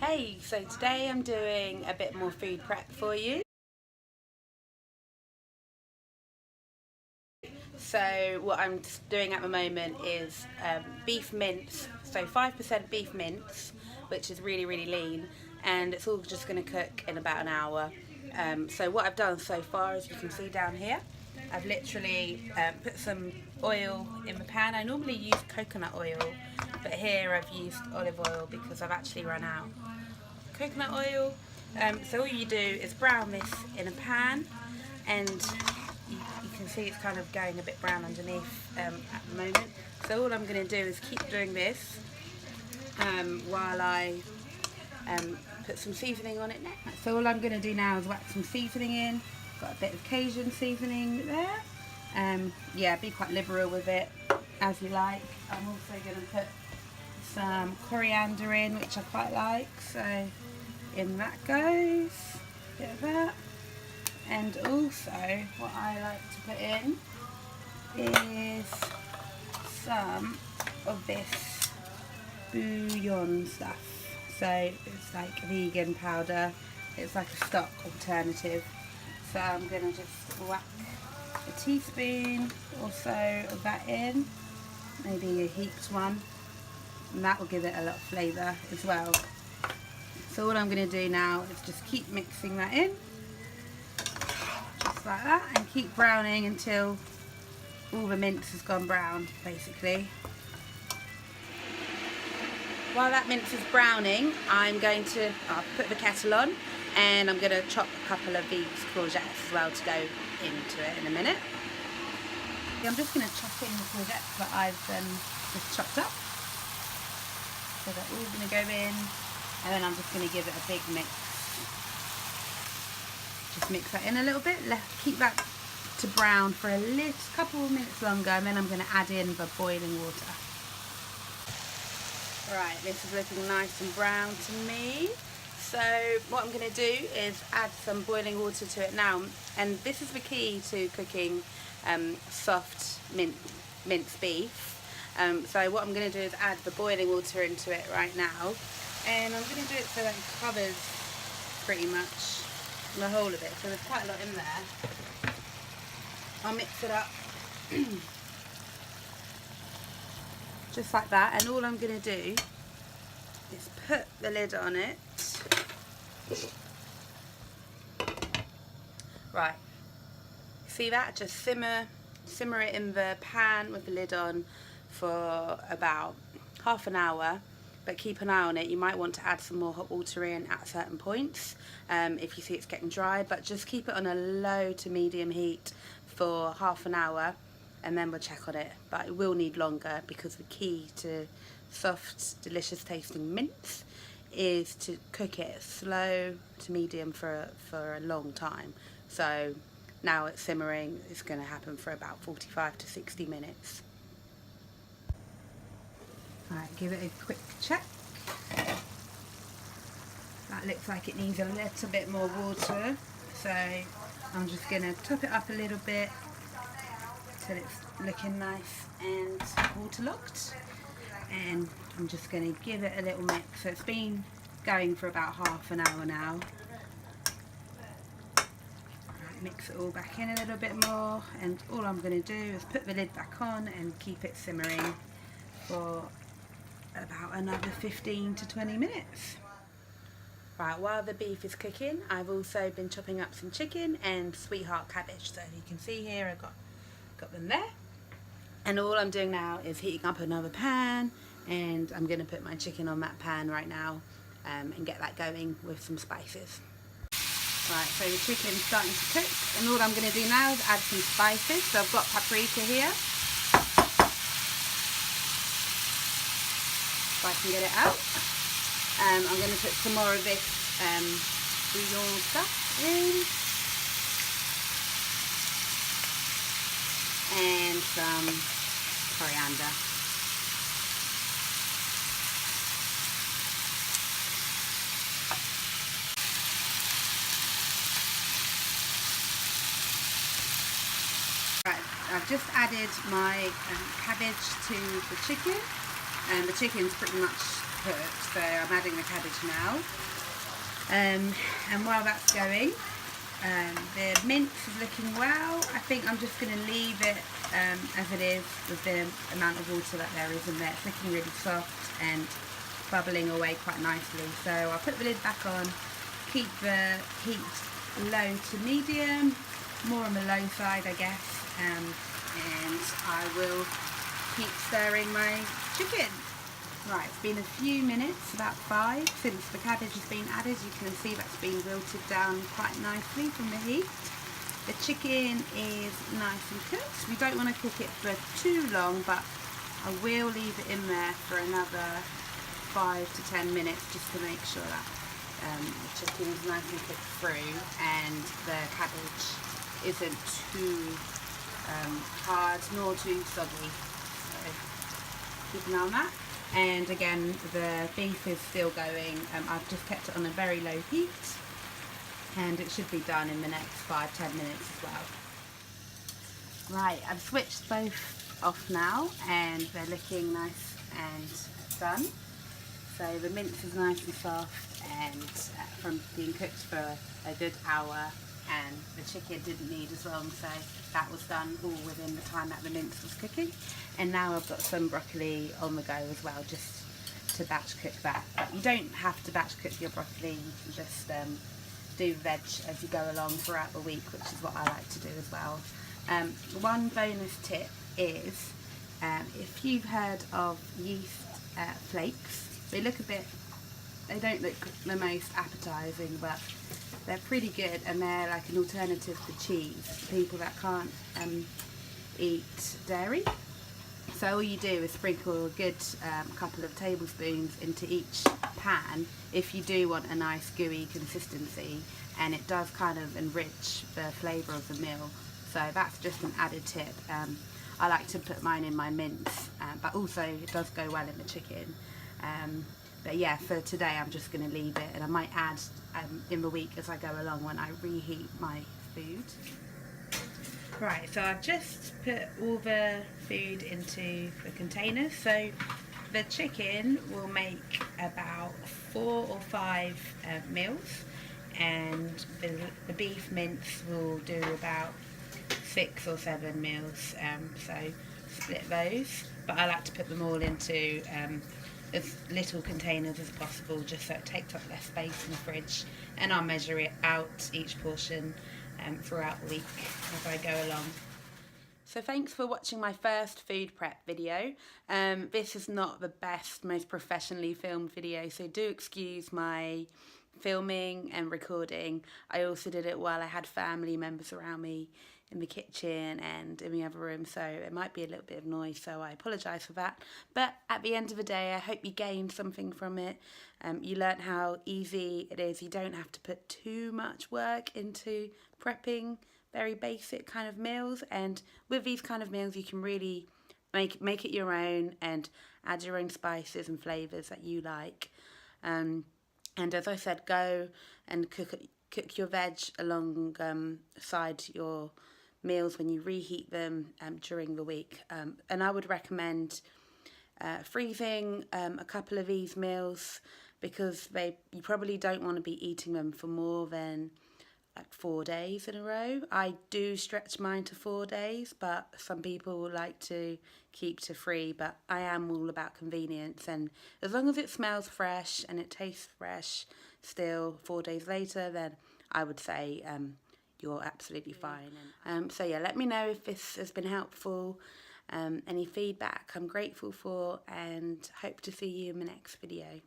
Hey, so today I'm doing a bit more food prep for you. So what I'm doing at the moment is beef mince, so 5% beef mince, which is really lean, and it's all just going to cook in about an hour. So what I've done so far, as you can see down here, I've literally put some oil in the pan. I normally use coconut oil, but here I've used olive oil because I've actually run out coconut oil. So all you do is brown this in a pan, and you can see it's kind of going a bit brown underneath at the moment. So all I'm going to do is keep doing this while I put some seasoning on it next. So all I'm going to do now is whack some seasoning in. Got a bit of Cajun seasoning there. Yeah, be quite liberal with it as you like. I'm also going to put some coriander in, which I quite like, so in that goes a bit of that. And also what I like to put in is some of this bouillon stuff. So it's like vegan powder, it's like a stock alternative. So I'm going to just whack a teaspoon or so of that in, maybe a heaped one, and that will give it a lot of flavour as well. So all I'm going to do now is just keep mixing that in, just like that, and keep browning until all the mince has gone brown, basically. While that mince is browning, I'll put the kettle on, and I'm going to chop a couple of these courgettes as well to go into it in a minute. I'm just going to chop in the courgettes that I've just chopped up. So they're all going to go in, and then I'm just going to give it a big mix. Just mix that in a little bit, keep that to brown for a couple of minutes longer, and then I'm going to add in the boiling water. Right, this is looking nice and brown to me. So what I'm going to do is add some boiling water to it now, and this is the key to cooking soft minced beef. So what I'm going to do is add the boiling water into it right now, and I'm going to do it so that it covers pretty much the whole of it, so there's quite a lot in there. I'll mix it up just like that, and all I'm going to do is put the lid on it. Right, see that? Just simmer it in the pan with the lid on for about half an hour, but keep an eye on it. You might want to add some more hot water in at certain points if you see it's getting dry, but just keep it on a low to medium heat for half an hour, and then we'll check on it. But it will need longer, because the key to soft, delicious tasting mince is to cook it slow to medium for a long time. So now it's simmering, it's going to happen for about 45 to 60 minutes. Alright, give it a quick check. That looks like it needs a little bit more water, so I'm just going to top it up a little bit till it's looking nice and waterlogged, and I'm just going to give it a little mix. So it's been going for about half an hour now. Right, mix it all back in a little bit more, and all I'm going to do is put the lid back on and keep it simmering for about another 15 to 20 minutes. Right, while the beef is cooking, I've also been chopping up some chicken and Sweetheart cabbage. So you can see here I've got them there. And all I'm doing now is heating up another pan, and I'm going to put my chicken on that pan right now and get that going with some spices. Right, so the chicken's starting to cook, and all I'm going to do now is add some spices. So I've got paprika here. If I can get it out. I'm going to put some more of this bouillon stuff in, and some coriander. Right, I've just added my cabbage to the chicken, and the chicken's pretty much cook, so I'm adding the cabbage now. And while that's going, the mince is looking well. I think I'm just going to leave it as it is with the amount of water that there is in there. It's looking really soft and bubbling away quite nicely. So I'll put the lid back on, keep the heat low to medium, more on the low side I guess, and I will keep stirring my chicken. Right, it's been a few minutes, about 5, since the cabbage has been added. You can see that's been wilted down quite nicely from the heat. The chicken is nice and cooked. We don't want to cook it for too long, but I will leave it in there for another 5 to 10 minutes just to make sure that the chicken is nice and cooked through and the cabbage isn't too hard nor too soggy. So keep an eye on that. And again, the beef is still going. I've just kept it on a very low heat, and it should be done in the next 5-10 minutes as well. Right, I've switched both off now, and they're looking nice and done. So the mince is nice and soft, and from being cooked for a good hour, and the chicken didn't need as long, so that was done all within the time that the mince was cooking. And now I've got some broccoli on the go as well, just to batch cook that. But you don't have to batch cook your broccoli, you can just do veg as you go along throughout the week, which is what I like to do as well. One bonus tip is, if you've heard of yeast flakes, they don't look the most appetising, but they're pretty good, and they're like an alternative to cheese for people that can't eat dairy. So all you do is sprinkle a good couple of tablespoons into each pan if you do want a nice gooey consistency, and it does kind of enrich the flavour of the meal. So that's just an added tip. I like to put mine in my mince, but also it does go well in the chicken. But yeah, for today I'm just going to leave it, and I might add in the week as I go along when I reheat my food. Right, so I've just put all the food into the containers. So the chicken will make about 4 or 5 meals, and the beef mince will do about 6 or 7 meals. So split those, but I like to put them all into as little containers as possible, just so it takes up less space in the fridge, and I'll measure it out each portion throughout the week as I go along. So thanks for watching my first food prep video. This is not the best, most professionally filmed video, so do excuse my filming and recording. I also did it while I had family members around me in the kitchen and in the other room, so it might be a little bit of noise, so I apologise for that. But at the end of the day, I hope you gained something from it. You learnt how easy it is. You don't have to put too much work into prepping very basic kind of meals, and with these kind of meals you can really make it your own and add your own spices and flavours that you like. And as I said, go and cook your veg alongside your meals when you reheat them during the week. And I would recommend freezing a couple of these meals, because you probably don't want to be eating them for more than like 4 days in a row. I do stretch mine to 4 days, but some people like to keep to 3, but I am all about convenience, and as long as it smells fresh and it tastes fresh still 4 days later, then I would say you're absolutely fine. So yeah, let me know if this has been helpful. Any feedback I'm grateful for, and hope to see you in the next video.